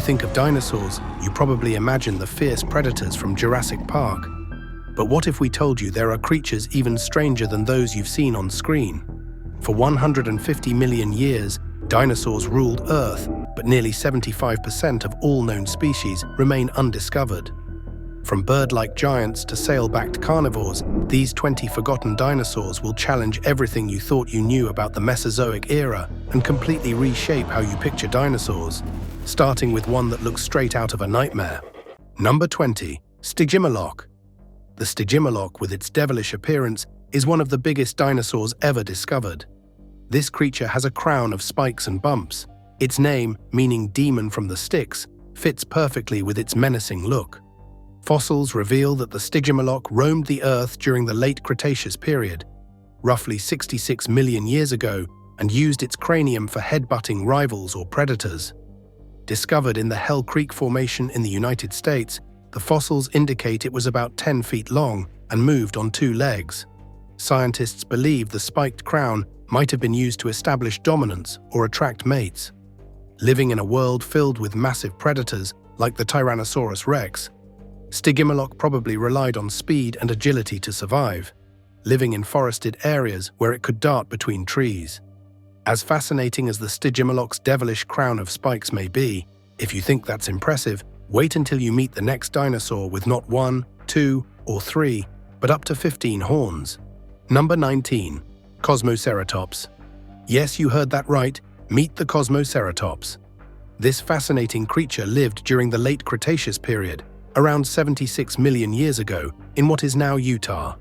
think of dinosaurs, you probably imagine the fierce predators from Jurassic Park. But what if we told you there are creatures even stranger than those you've seen on screen? For 150 million years, dinosaurs ruled Earth, but nearly 75% of all known species remain undiscovered. From bird-like giants to sail-backed carnivores, these 20 forgotten dinosaurs will challenge everything you thought you knew about the Mesozoic Era and completely reshape how you picture dinosaurs, starting with one that looks straight out of a nightmare. Number 20. Stygimoloch. The Stygimoloch, with its devilish appearance, is one of the biggest dinosaurs ever discovered. This creature has a crown of spikes and bumps. Its name, meaning demon from the sticks, fits perfectly with its menacing look. Fossils reveal that the Stygimoloch roamed the Earth during the late Cretaceous period, roughly 66 million years ago, and used its cranium for head-butting rivals or predators. Discovered in the Hell Creek Formation in the United States, the fossils indicate it was about 10 feet long and moved on 2 legs. Scientists believe the spiked crown might have been used to establish dominance or attract mates. Living in a world filled with massive predators like the Tyrannosaurus rex, Stygimoloch probably relied on speed and agility to survive, living in forested areas where it could dart between trees. As fascinating as the Stygimoloch's devilish crown of spikes may be, if you think that's impressive, wait until you meet the next dinosaur with not 1, 2, or 3, but up to 15 horns. Number 19. Cosmosceratops. Yes, you heard that right. Meet the Cosmosceratops. This fascinating creature lived during the late Cretaceous period, around 76 million years ago, in what is now Utah.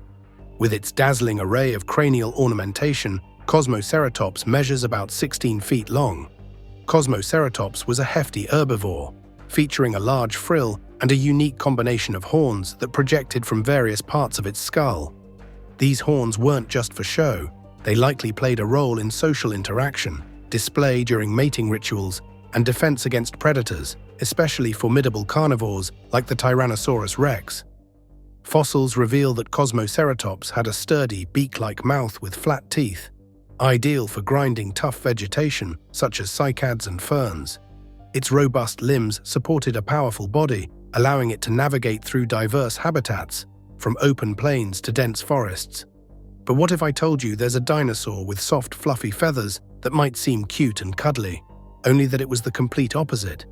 With its dazzling array of cranial ornamentation, Cosmosceratops measures about 16 feet long. Cosmosceratops was a hefty herbivore, featuring a large frill and a unique combination of horns that projected from various parts of its skull. These horns weren't just for show. They likely played a role in social interaction, display during mating rituals, and defense against predators, especially formidable carnivores like the Tyrannosaurus rex. Fossils reveal that Cosmosceratops had a sturdy, beak-like mouth with flat teeth, ideal for grinding tough vegetation such as cycads and ferns. Its robust limbs supported a powerful body, allowing it to navigate through diverse habitats, from open plains to dense forests. But what if I told you there's a dinosaur with soft, fluffy feathers that might seem cute and cuddly, only that it was the complete opposite?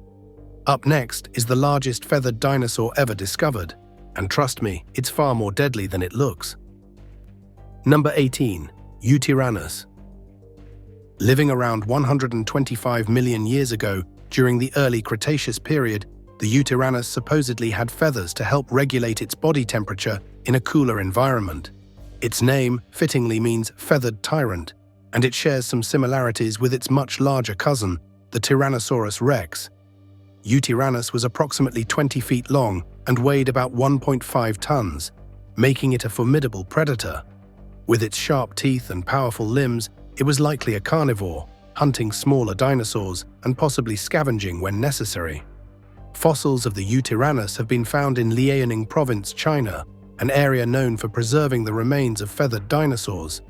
Up next is the largest feathered dinosaur ever discovered, and trust me, it's far more deadly than it looks. Number 18. Utyrannus. Living around 125 million years ago, during the early Cretaceous period, the Utyrannus supposedly had feathers to help regulate its body temperature in a cooler environment. Its name fittingly means feathered tyrant, and it shares some similarities with its much larger cousin, the Tyrannosaurus rex. Utyrannus was approximately 20 feet long and weighed about 1.5 tons, making it a formidable predator. With its sharp teeth and powerful limbs, it was likely a carnivore, hunting smaller dinosaurs and possibly scavenging when necessary. Fossils of the Utyrannus have been found in Liaoning Province, China, an area known for preserving the remains of feathered dinosaurs,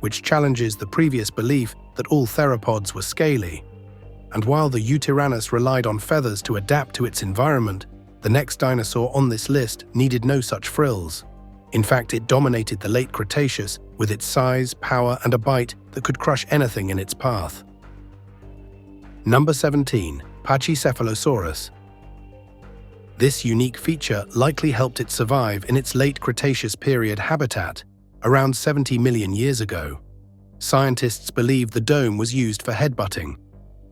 which challenges the previous belief that all theropods were scaly. And while the Utyrannus relied on feathers to adapt to its environment, the next dinosaur on this list needed no such frills. In fact, it dominated the late Cretaceous with its size, power, and a bite that could crush anything in its path. Number 17. Pachycephalosaurus. This unique feature likely helped it survive in its late Cretaceous period habitat, around 70 million years ago. Scientists believe the dome was used for headbutting,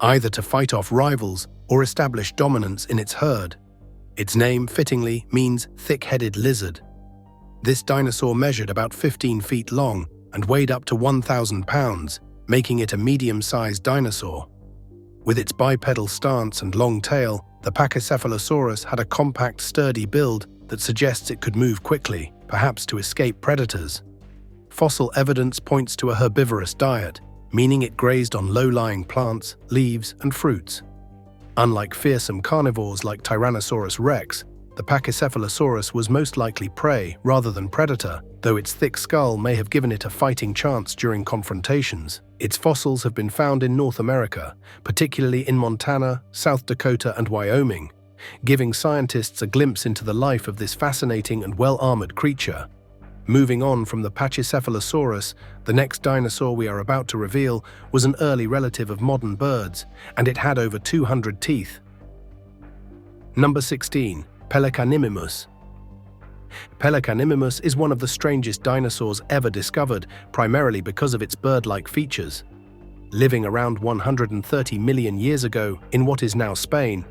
either to fight off rivals or establish dominance in its herd. Its name, fittingly, means thick-headed lizard. This dinosaur measured about 15 feet long and weighed up to 1,000 pounds, making it a medium-sized dinosaur. With its bipedal stance and long tail, the Pachycephalosaurus had a compact, sturdy build that suggests it could move quickly, perhaps to escape predators. Fossil evidence points to a herbivorous diet, meaning it grazed on low-lying plants, leaves, and fruits. Unlike fearsome carnivores like Tyrannosaurus rex, The Pachycephalosaurus was most likely prey rather than predator, though its thick skull may have given it a fighting chance during confrontations. Its fossils have been found in North America, particularly in Montana, South Dakota, and Wyoming, giving scientists a glimpse into the life of this fascinating and well-armored creature. Moving on from the Pachycephalosaurus, the next dinosaur we are about to reveal was an early relative of modern birds, and it had over 200 teeth. Number 16. Pelecanimimus. Pelecanimimus is one of the strangest dinosaurs ever discovered, primarily because of its bird-like features. Living around 130 million years ago in what is now Spain,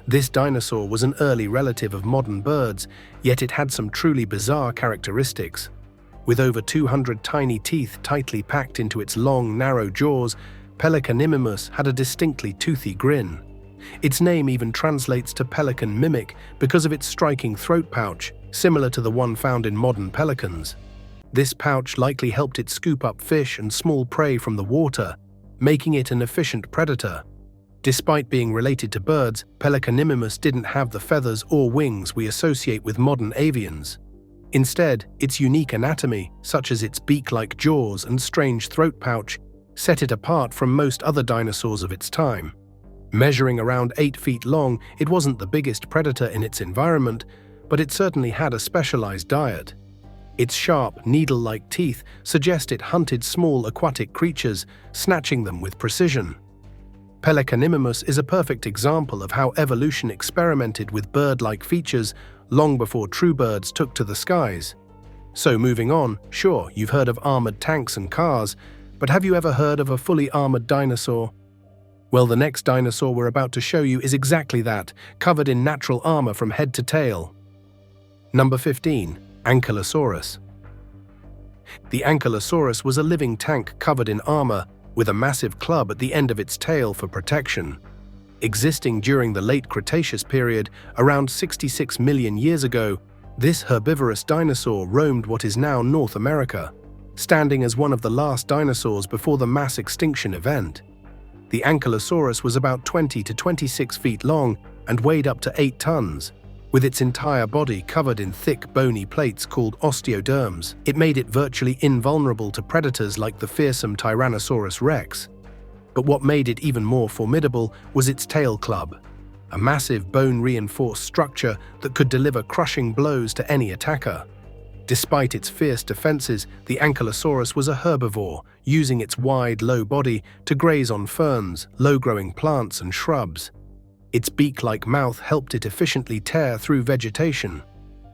this dinosaur was an early relative of modern birds, yet it had some truly bizarre characteristics. With over 200 tiny teeth tightly packed into its long, narrow jaws, Pelecanimimus had a distinctly toothy grin. Its name even translates to pelican mimic because of its striking throat pouch, similar to the one found in modern pelicans. This pouch likely helped it scoop up fish and small prey from the water, making it an efficient predator. Despite being related to birds, Pelecanimimus didn't have the feathers or wings we associate with modern avians. Instead, its unique anatomy, such as its beak-like jaws and strange throat pouch, set it apart from most other dinosaurs of its time. Measuring around 8 feet long, it wasn't the biggest predator in its environment, but it certainly had a specialized diet. Its sharp, needle-like teeth suggest it hunted small aquatic creatures, snatching them with precision. Pelecanimimus is a perfect example of how evolution experimented with bird-like features long before true birds took to the skies. So moving on, sure, you've heard of armored tanks and cars, but have you ever heard of a fully armored dinosaur? Well, the next dinosaur we're about to show you is exactly that, covered in natural armor from head to tail. Number 15. Ankylosaurus. The Ankylosaurus was a living tank covered in armor, with a massive club at the end of its tail for protection. Existing during the late Cretaceous period, around 66 million years ago, this herbivorous dinosaur roamed what is now North America, standing as one of the last dinosaurs before the mass extinction event. The Ankylosaurus was about 20 to 26 feet long and weighed up to 8 tons. With its entire body covered in thick, bony plates called osteoderms, it made it virtually invulnerable to predators like the fearsome Tyrannosaurus rex. But what made it even more formidable was its tail club, a massive bone-reinforced structure that could deliver crushing blows to any attacker. Despite its fierce defenses, the Ankylosaurus was a herbivore, using its wide, low body to graze on ferns, low-growing plants, and shrubs. Its beak-like mouth helped it efficiently tear through vegetation.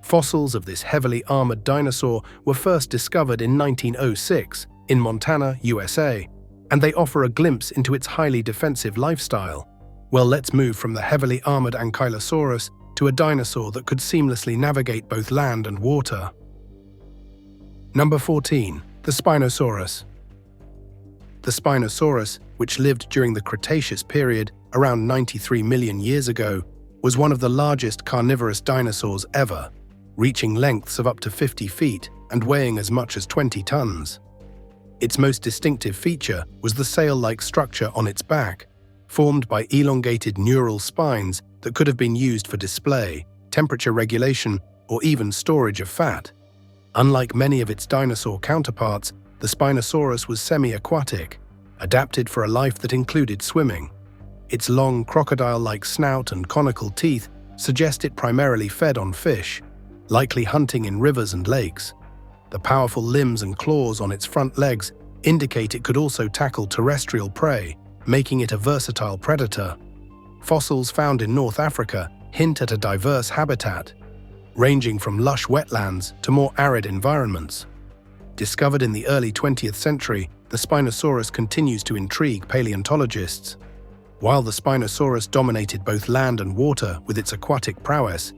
Fossils of this heavily armored dinosaur were first discovered in 1906 in Montana, USA, and they offer a glimpse into its highly defensive lifestyle. Well, let's move from the heavily armored Ankylosaurus to a dinosaur that could seamlessly navigate both land and water. Number 14. The Spinosaurus. The Spinosaurus, which lived during the Cretaceous period around 93 million years ago, was one of the largest carnivorous dinosaurs ever, reaching lengths of up to 50 feet and weighing as much as 20 tons. Its most distinctive feature was the sail-like structure on its back, formed by elongated neural spines that could have been used for display, temperature regulation, or even storage of fat. Unlike many of its dinosaur counterparts, the Spinosaurus was semi-aquatic, adapted for a life that included swimming. Its long, crocodile-like snout and conical teeth suggest it primarily fed on fish, likely hunting in rivers and lakes. The powerful limbs and claws on its front legs indicate it could also tackle terrestrial prey, making it a versatile predator. Fossils found in North Africa hint at a diverse habitat, ranging from lush wetlands to more arid environments. Discovered in the early 20th century, the Spinosaurus continues to intrigue paleontologists. While the Spinosaurus dominated both land and water with its aquatic prowess,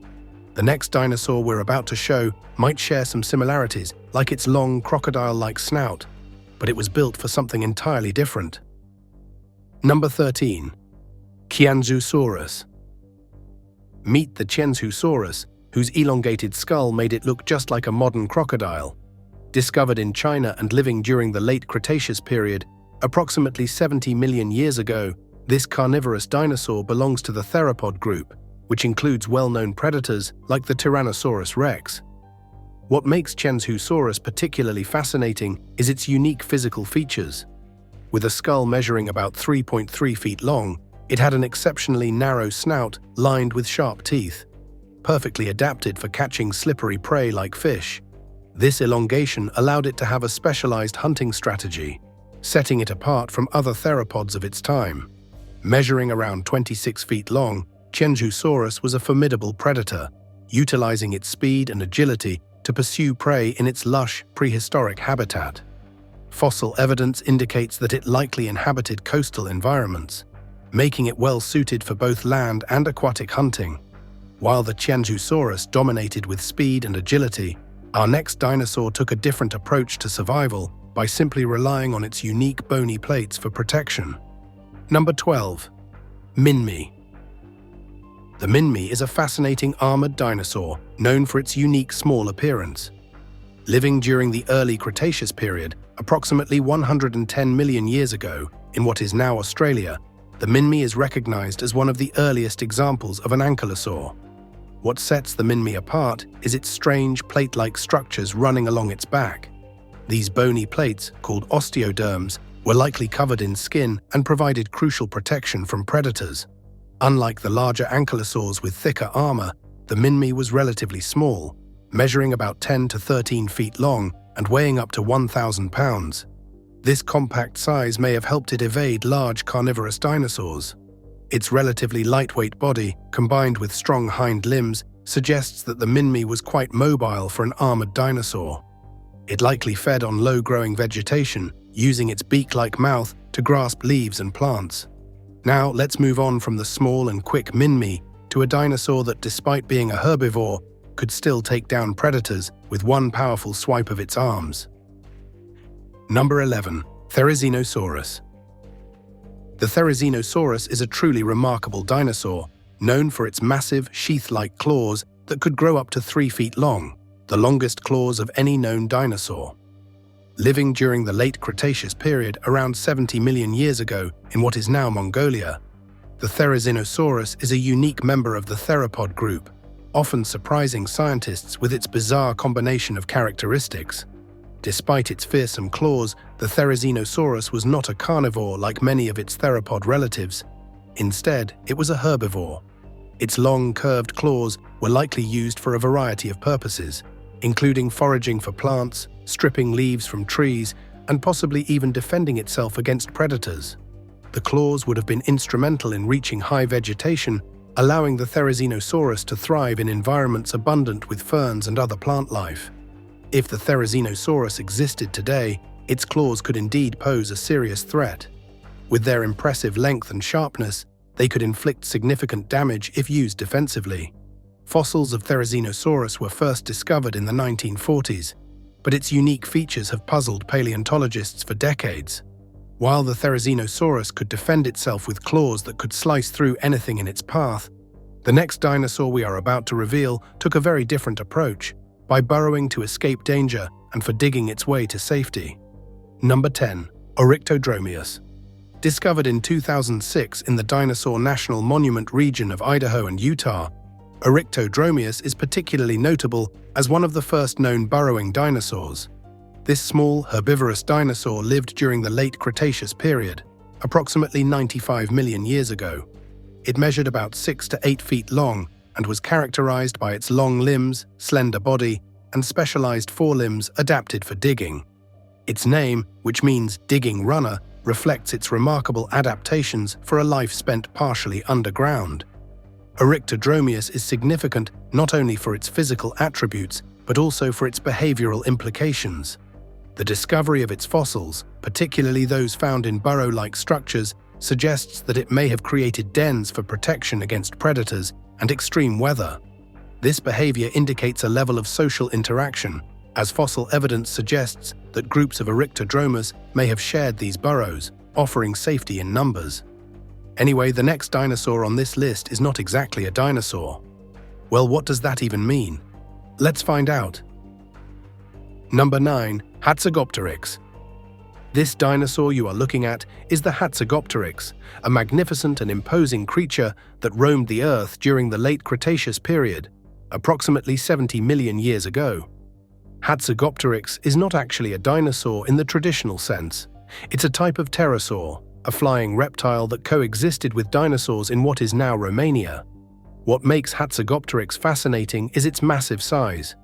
the next dinosaur we're about to show might share some similarities, like its long, crocodile-like snout, but it was built for something entirely different. Number 13. Chenhuasaurus. Meet the Chenhuasaurus, whose elongated skull made it look just like a modern crocodile. Discovered in China and living during the late Cretaceous period, approximately 70 million years ago, this carnivorous dinosaur belongs to the theropod group, which includes well-known predators like the Tyrannosaurus rex. What makes Chenhuasaurus particularly fascinating is its unique physical features. With a skull measuring about 3.3 feet long, it had an exceptionally narrow snout lined with sharp teeth, perfectly adapted for catching slippery prey like fish. This elongation allowed it to have a specialized hunting strategy, setting it apart from other theropods of its time. Measuring around 26 feet long, Chenhuasaurus was a formidable predator, utilizing its speed and agility to pursue prey in its lush, prehistoric habitat. Fossil evidence indicates that it likely inhabited coastal environments, making it well-suited for both land and aquatic hunting. While the Chenhuasaurus dominated with speed and agility, our next dinosaur took a different approach to survival by simply relying on its unique bony plates for protection. Number 12. Minmi. The Minmi is a fascinating armored dinosaur known for its unique small appearance. Living during the early Cretaceous period, approximately 110 million years ago, in what is now Australia, the Minmi is recognized as one of the earliest examples of an ankylosaur. What sets the Minmi apart is its strange plate-like structures running along its back. These bony plates, called osteoderms, were likely covered in skin and provided crucial protection from predators. Unlike the larger ankylosaurs with thicker armor, the Minmi was relatively small, measuring about 10 to 13 feet long and weighing up to 1,000 pounds. This compact size may have helped it evade large carnivorous dinosaurs. Its relatively lightweight body, combined with strong hind limbs, suggests that the Minmi was quite mobile for an armored dinosaur. It likely fed on low-growing vegetation, using its beak-like mouth to grasp leaves and plants. Now let's move on from the small and quick Minmi to a dinosaur that, despite being a herbivore, could still take down predators with one powerful swipe of its arms. Number 11. Therizinosaurus. The Therizinosaurus is a truly remarkable dinosaur, known for its massive, sheath-like claws that could grow up to 3 feet long, the longest claws of any known dinosaur. Living during the late Cretaceous period around 70 million years ago in what is now Mongolia, the Therizinosaurus is a unique member of the theropod group, often surprising scientists with its bizarre combination of characteristics. Despite its fearsome claws, the Therizinosaurus was not a carnivore like many of its theropod relatives. Instead, it was a herbivore. Its long, curved claws were likely used for a variety of purposes, including foraging for plants, stripping leaves from trees, and possibly even defending itself against predators. The claws would have been instrumental in reaching high vegetation, allowing the Therizinosaurus to thrive in environments abundant with ferns and other plant life. If the Therizinosaurus existed today, its claws could indeed pose a serious threat. With their impressive length and sharpness, they could inflict significant damage if used defensively. Fossils of Therizinosaurus were first discovered in the 1940s, but its unique features have puzzled paleontologists for decades. While the Therizinosaurus could defend itself with claws that could slice through anything in its path, the next dinosaur we are about to reveal took a very different approach, by burrowing to escape danger and for digging its way to safety. Number 10. Arodromus. Discovered in 2006 in the Dinosaur National Monument region of Idaho and Utah, Arodromus is particularly notable as one of the first known burrowing dinosaurs. This small, herbivorous dinosaur lived during the late Cretaceous period, approximately 95 million years ago. It measured about 6 to 8 feet long and was characterized by its long limbs, slender body, and specialized forelimbs adapted for digging. Its name, which means digging runner, reflects its remarkable adaptations for a life spent partially underground. Arodromus is significant not only for its physical attributes, but also for its behavioral implications. The discovery of its fossils, particularly those found in burrow-like structures, suggests that it may have created dens for protection against predators and extreme weather. This behavior indicates a level of social interaction, as fossil evidence suggests that groups of Arodromus may have shared these burrows, offering safety in numbers. Anyway, the next dinosaur on this list is not exactly a dinosaur. Well, what does that even mean? Let's find out. Number 9. Hatagopter. This dinosaur you are looking at is the Hatagopteryx, a magnificent and imposing creature that roamed the Earth during the late Cretaceous period, approximately 70 million years ago. Hatagopteryx is not actually a dinosaur in the traditional sense. It's a type of pterosaur, a flying reptile that coexisted with dinosaurs in what is now Romania. What makes Hatagopteryx fascinating is its massive size.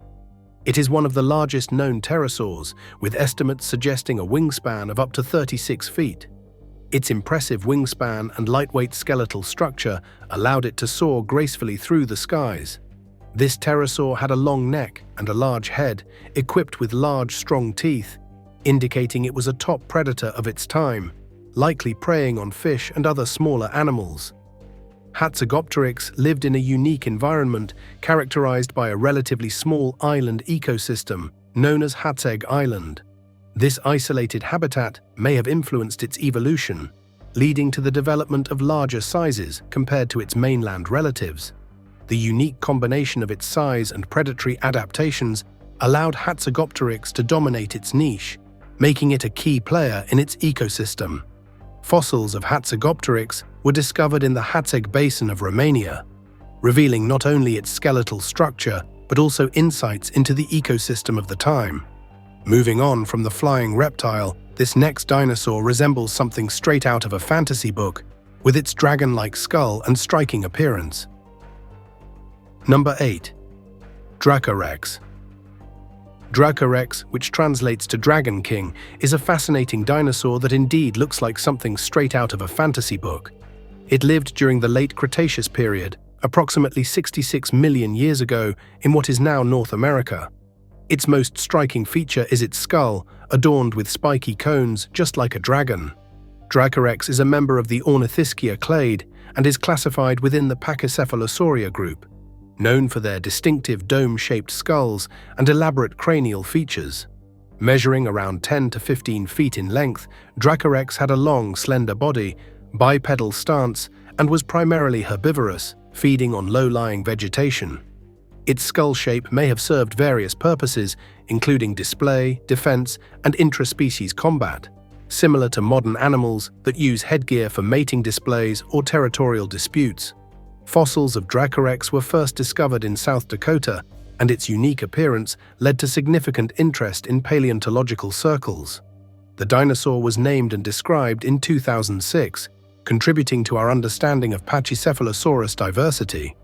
It is one of the largest known pterosaurs, with estimates suggesting a wingspan of up to 36 feet. Its impressive wingspan and lightweight skeletal structure allowed it to soar gracefully through the skies. This pterosaur had a long neck and a large head, equipped with large, strong teeth, indicating it was a top predator of its time, likely preying on fish and other smaller animals. Hatagopteryx lived in a unique environment characterized by a relatively small island ecosystem known as Hateg Island. This isolated habitat may have influenced its evolution, leading to the development of larger sizes compared to its mainland relatives. The unique combination of its size and predatory adaptations allowed Hatagopteryx to dominate its niche, making it a key player in its ecosystem. Fossils of Hatagopteryx were discovered in the Hateg Basin of Romania, revealing not only its skeletal structure but also insights into the ecosystem of the time. Moving on from the flying reptile, this next dinosaur resembles something straight out of a fantasy book, with its dragon-like skull and striking appearance. Number 8. Dracorex. Dracorex, which translates to Dragon King, is a fascinating dinosaur that indeed looks like something straight out of a fantasy book. It lived during the late Cretaceous period, approximately 66 million years ago, in what is now North America. Its most striking feature is its skull, adorned with spiky cones just like a dragon. Dracorex is a member of the Ornithischia clade and is classified within the Pachycephalosauria group, known for their distinctive dome-shaped skulls and elaborate cranial features. Measuring around 10 to 15 feet in length, Dracorex had a long, slender body, bipedal stance, and was primarily herbivorous, feeding on low-lying vegetation. Its skull shape may have served various purposes, including display, defense, and intraspecies combat, similar to modern animals that use headgear for mating displays or territorial disputes. Fossils of Dracorex were first discovered in South Dakota, and its unique appearance led to significant interest in paleontological circles. The dinosaur was named and described in 2006, contributing to our understanding of Pachycephalosaurus diversity.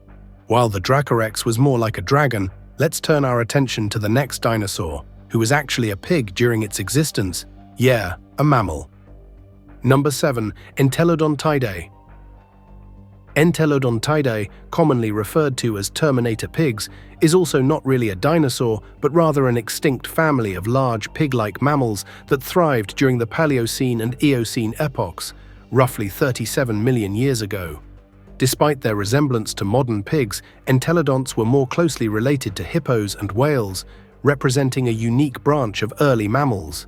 While the Dracorex was more like a dragon, let's turn our attention to the next dinosaur, who was actually a pig during its existence. Yeah, a mammal. Number 7. Entelodontidae. Entelodontidae, commonly referred to as Terminator pigs, is also not really a dinosaur, but rather an extinct family of large pig-like mammals that thrived during the Paleocene and Eocene epochs, roughly 37 million years ago. Despite their resemblance to modern pigs, entelodonts were more closely related to hippos and whales, representing a unique branch of early mammals.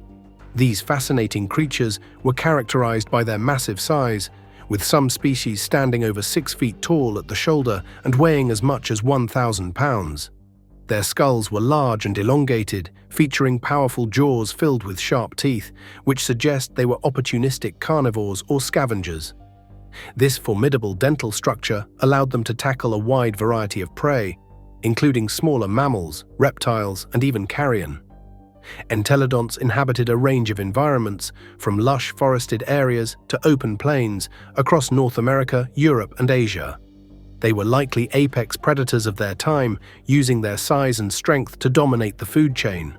These fascinating creatures were characterized by their massive size, with some species standing over 6 feet tall at the shoulder and weighing as much as 1,000 pounds. Their skulls were large and elongated, featuring powerful jaws filled with sharp teeth, which suggest they were opportunistic carnivores or scavengers. This formidable dental structure allowed them to tackle a wide variety of prey, including smaller mammals, reptiles, and even carrion. Entelodonts inhabited a range of environments, from lush forested areas to open plains, across North America, Europe, and Asia. They were likely apex predators of their time, using their size and strength to dominate the food chain.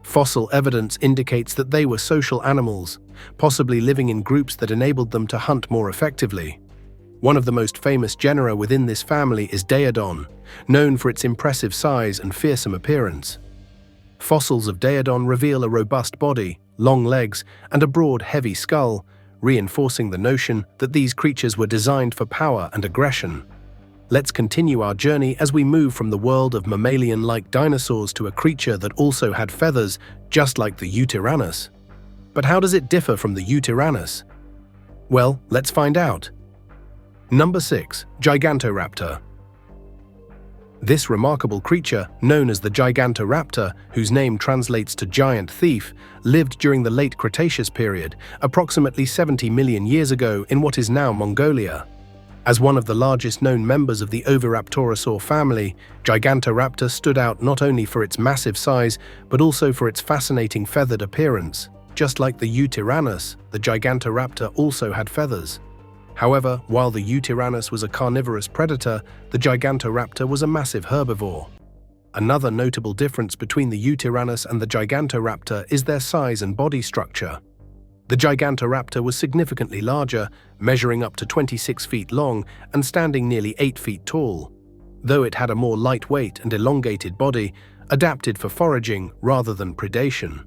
Fossil evidence indicates that they were social animals, possibly living in groups that enabled them to hunt more effectively. One of the most famous genera within this family is Daeodon, known for its impressive size and fearsome appearance. Fossils of Daeodon reveal a robust body, long legs, and a broad, heavy skull, reinforcing the notion that these creatures were designed for power and aggression. Let's continue our journey as we move from the world of mammalian-like dinosaurs to a creature that also had feathers, just like the Utyrannus. But how does it differ from the Utyrannus? Well, let's find out. Number 6. Gigantraptor. This remarkable creature, known as the Gigantraptor, whose name translates to giant thief, lived during the late Cretaceous period, approximately 70 million years ago in what is now Mongolia. As one of the largest known members of the Oviraptorosaur family, Gigantraptor stood out not only for its massive size, but also for its fascinating feathered appearance. Just like the Utyrannus, the Gigantraptor also had feathers. However, while the Utyrannus was a carnivorous predator, the Gigantraptor was a massive herbivore. Another notable difference between the Utyrannus and the Gigantraptor is their size and body structure. The Gigantraptor was significantly larger, measuring up to 26 feet long and standing nearly 8 feet tall. Though it had a more lightweight and elongated body, adapted for foraging rather than predation.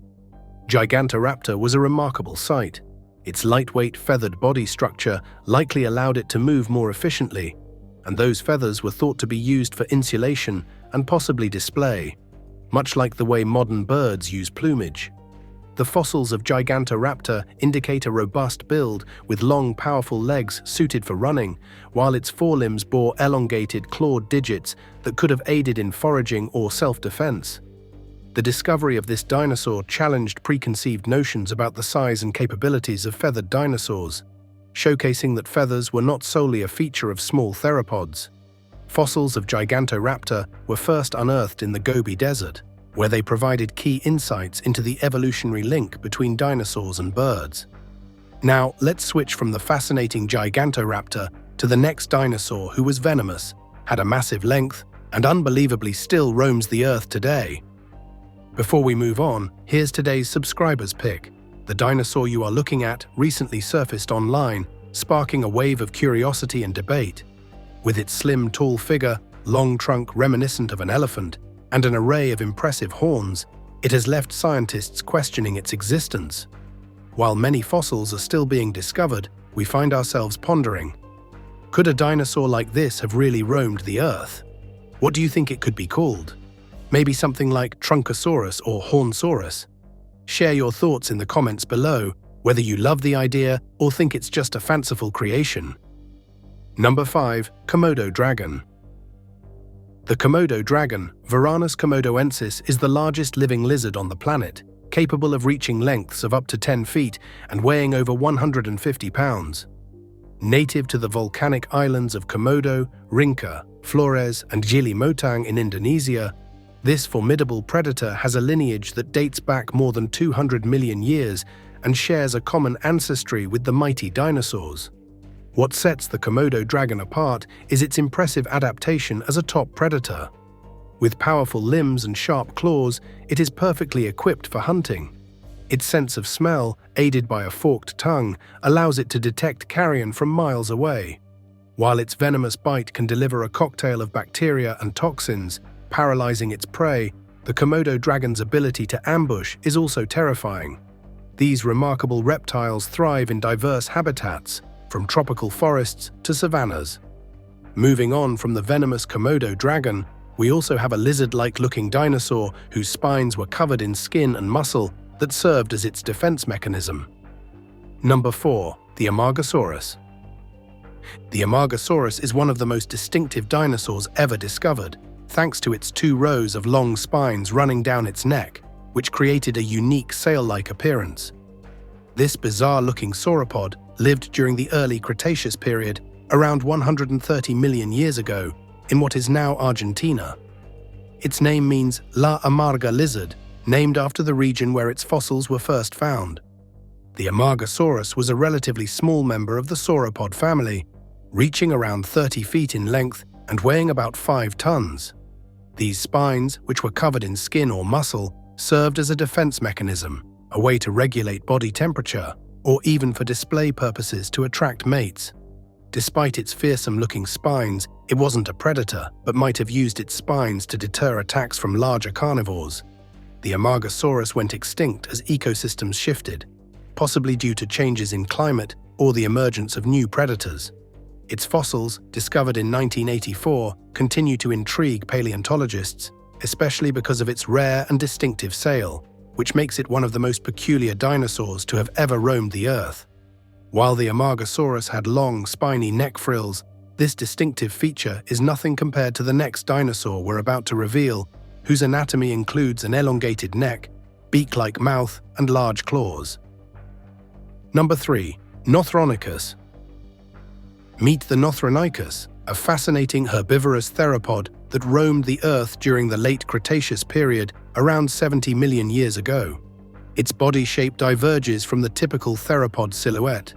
Gigantraptor was a remarkable sight. Its lightweight feathered body structure likely allowed it to move more efficiently, and those feathers were thought to be used for insulation and possibly display, much like the way modern birds use plumage. The fossils of Gigantraptor indicate a robust build with long, powerful legs suited for running, while its forelimbs bore elongated, clawed digits that could have aided in foraging or self-defense. The discovery of this dinosaur challenged preconceived notions about the size and capabilities of feathered dinosaurs, showcasing that feathers were not solely a feature of small theropods. Fossils of Gigantraptor were first unearthed in the Gobi Desert, where they provided key insights into the evolutionary link between dinosaurs and birds. Now, let's switch from the fascinating Gigantraptor to the next dinosaur who was venomous, had a massive length, and unbelievably still roams the Earth today. Before we move on, here's today's subscriber's pick. The dinosaur you are looking at recently surfaced online, sparking a wave of curiosity and debate. With its slim, tall figure, long trunk reminiscent of an elephant, and an array of impressive horns, it has left scientists questioning its existence. While many fossils are still being discovered, we find ourselves pondering, could a dinosaur like this have really roamed the Earth? What do you think it could be called? Maybe something like Trunkosaurus or Hornsaurus? Share your thoughts in the comments below, whether you love the idea or think it's just a fanciful creation. Number 5. Komodo Dragon. The Komodo dragon, Varanus komodoensis, is the largest living lizard on the planet, capable of reaching lengths of up to 10 feet and weighing over 150 pounds. Native to the volcanic islands of Komodo, Rinca, Flores, and Gili Motang in Indonesia, this formidable predator has a lineage that dates back more than 200 million years and shares a common ancestry with the mighty dinosaurs. What sets the Komodo dragon apart is its impressive adaptation as a top predator. With powerful limbs and sharp claws, it is perfectly equipped for hunting. Its sense of smell, aided by a forked tongue, allows it to detect carrion from miles away. While its venomous bite can deliver a cocktail of bacteria and toxins, paralyzing its prey, the Komodo dragon's ability to ambush is also terrifying. These remarkable reptiles thrive in diverse habitats, from tropical forests to savannas. Moving on from the venomous Komodo dragon, we also have a lizard-like looking dinosaur whose spines were covered in skin and muscle that served as its defense mechanism. Number 4. The Amargasaurus. The Amargasaurus is one of the most distinctive dinosaurs ever discovered, thanks to its 2 rows of long spines running down its neck, which created a unique sail-like appearance. This bizarre-looking sauropod lived during the early Cretaceous period, around 130 million years ago, in what is now Argentina. Its name means La Amarga lizard, named after the region where its fossils were first found. The Amargasaurus was a relatively small member of the sauropod family, reaching around 30 feet in length and weighing about 5 tons. These spines, which were covered in skin or muscle, served as a defense mechanism, a way to regulate body temperature, or even for display purposes to attract mates. Despite its fearsome-looking spines, it wasn't a predator, but might have used its spines to deter attacks from larger carnivores. The Amargasaurus went extinct as ecosystems shifted, possibly due to changes in climate or the emergence of new predators. Its fossils, discovered in 1984, continue to intrigue paleontologists, especially because of its rare and distinctive sail, which makes it one of the most peculiar dinosaurs to have ever roamed the Earth. While the Amargasaurus had long, spiny neck frills, This distinctive feature is nothing compared to the next dinosaur we're about to reveal, whose anatomy includes an elongated neck, beak-like mouth, and large claws. Number 3. Noronic. Meet the Noronic, a fascinating herbivorous theropod that roamed the Earth during the late Cretaceous period around 70 million years ago. Its body shape diverges from the typical theropod silhouette.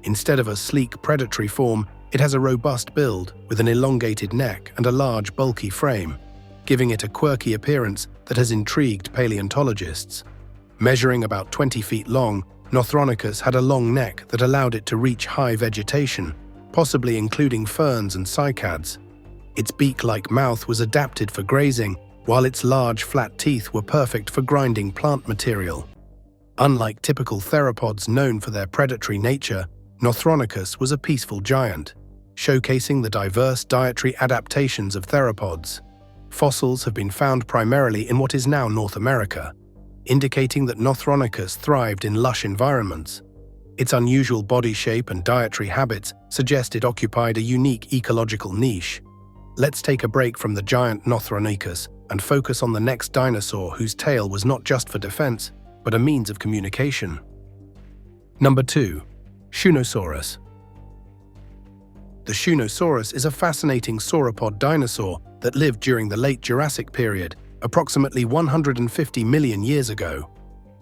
Instead of a sleek predatory form, it has a robust build with an elongated neck and a large, bulky frame, giving it a quirky appearance that has intrigued paleontologists. Measuring about 20 feet long, Noronic had a long neck that allowed it to reach high vegetation, possibly including ferns and cycads. Its beak-like mouth was adapted for grazing, while its large, flat teeth were perfect for grinding plant material. Unlike typical theropods known for their predatory nature, Noronic was a peaceful giant, showcasing the diverse dietary adaptations of theropods. Fossils have been found primarily in what is now North America, indicating that Noronic thrived in lush environments. Its unusual body shape and dietary habits suggest it occupied a unique ecological niche. Let's take a break from the giant Noronic and focus on the next dinosaur whose tail was not just for defense, but a means of communication. Number 2. Shunosaurus. The Shunosaurus is a fascinating sauropod dinosaur that lived during the late Jurassic period, approximately 150 million years ago.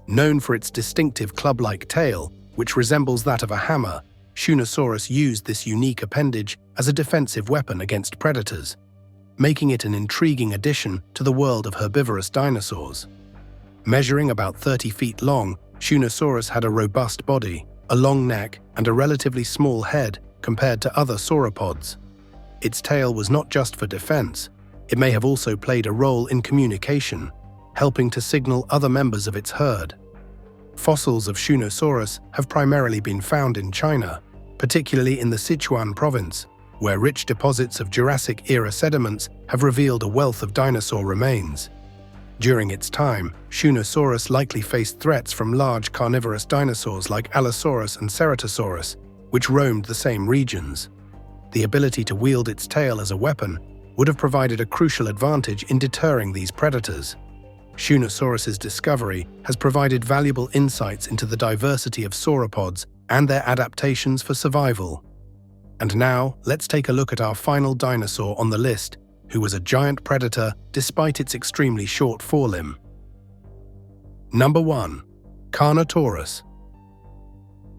Known for its distinctive club-like tail, which resembles that of a hammer, Shunosaurus used this unique appendage as a defensive weapon against predators, making it an intriguing addition to the world of herbivorous dinosaurs. Measuring about 30 feet long, Shunosaurus had a robust body, a long neck, and a relatively small head compared to other sauropods. Its tail was not just for defense, it may have also played a role in communication, helping to signal other members of its herd. Fossils of Shunosaurus have primarily been found in China, particularly in the Sichuan province, where rich deposits of Jurassic Era sediments have revealed a wealth of dinosaur remains. During its time, Shunosaurus likely faced threats from large carnivorous dinosaurs like Allosaurus and Ceratosaurus, which roamed the same regions. The ability to wield its tail as a weapon would have provided a crucial advantage in deterring these predators. Shunosaurus's discovery has provided valuable insights into the diversity of sauropods and their adaptations for survival. And now, let's take a look at our final dinosaur on the list, who was a giant predator despite its extremely short forelimb. Number 1. Carnotaurus.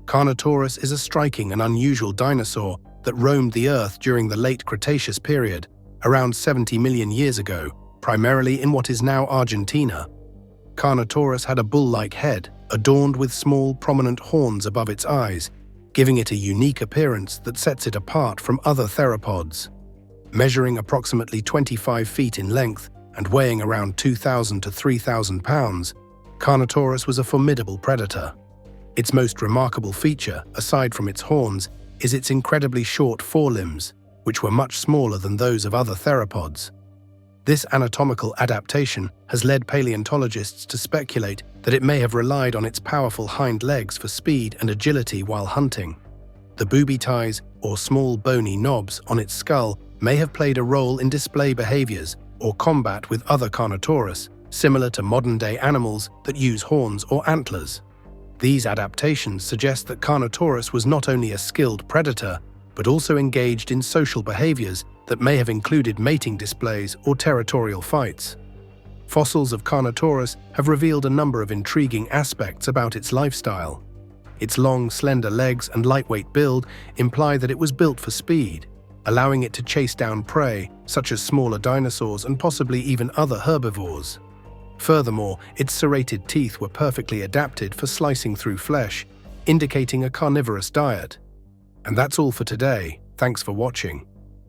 Carnotaurus is a striking and unusual dinosaur that roamed the Earth during the late Cretaceous period, around 70 million years ago, primarily in what is now Argentina. Carnotaurus had a bull-like head, adorned with small, prominent horns above its eyes, giving it a unique appearance that sets it apart from other theropods. Measuring approximately 25 feet in length and weighing around 2,000 to 3,000 pounds, Carnotaurus was a formidable predator. Its most remarkable feature, aside from its horns, is its incredibly short forelimbs, which were much smaller than those of other theropods. This anatomical adaptation has led paleontologists to speculate that it may have relied on its powerful hind legs for speed and agility while hunting. The booby ties, or small bony knobs, on its skull may have played a role in display behaviors or combat with other Carnotaurus, similar to modern-day animals that use horns or antlers. These adaptations suggest that Carnotaurus was not only a skilled predator, but also engaged in social behaviors that may have included mating displays or territorial fights. Fossils of Carnotaurus have revealed a number of intriguing aspects about its lifestyle. Its long, slender legs and lightweight build imply that it was built for speed, allowing it to chase down prey, such as smaller dinosaurs and possibly even other herbivores. Furthermore, its serrated teeth were perfectly adapted for slicing through flesh, indicating a carnivorous diet. And that's all for today. Thanks for watching.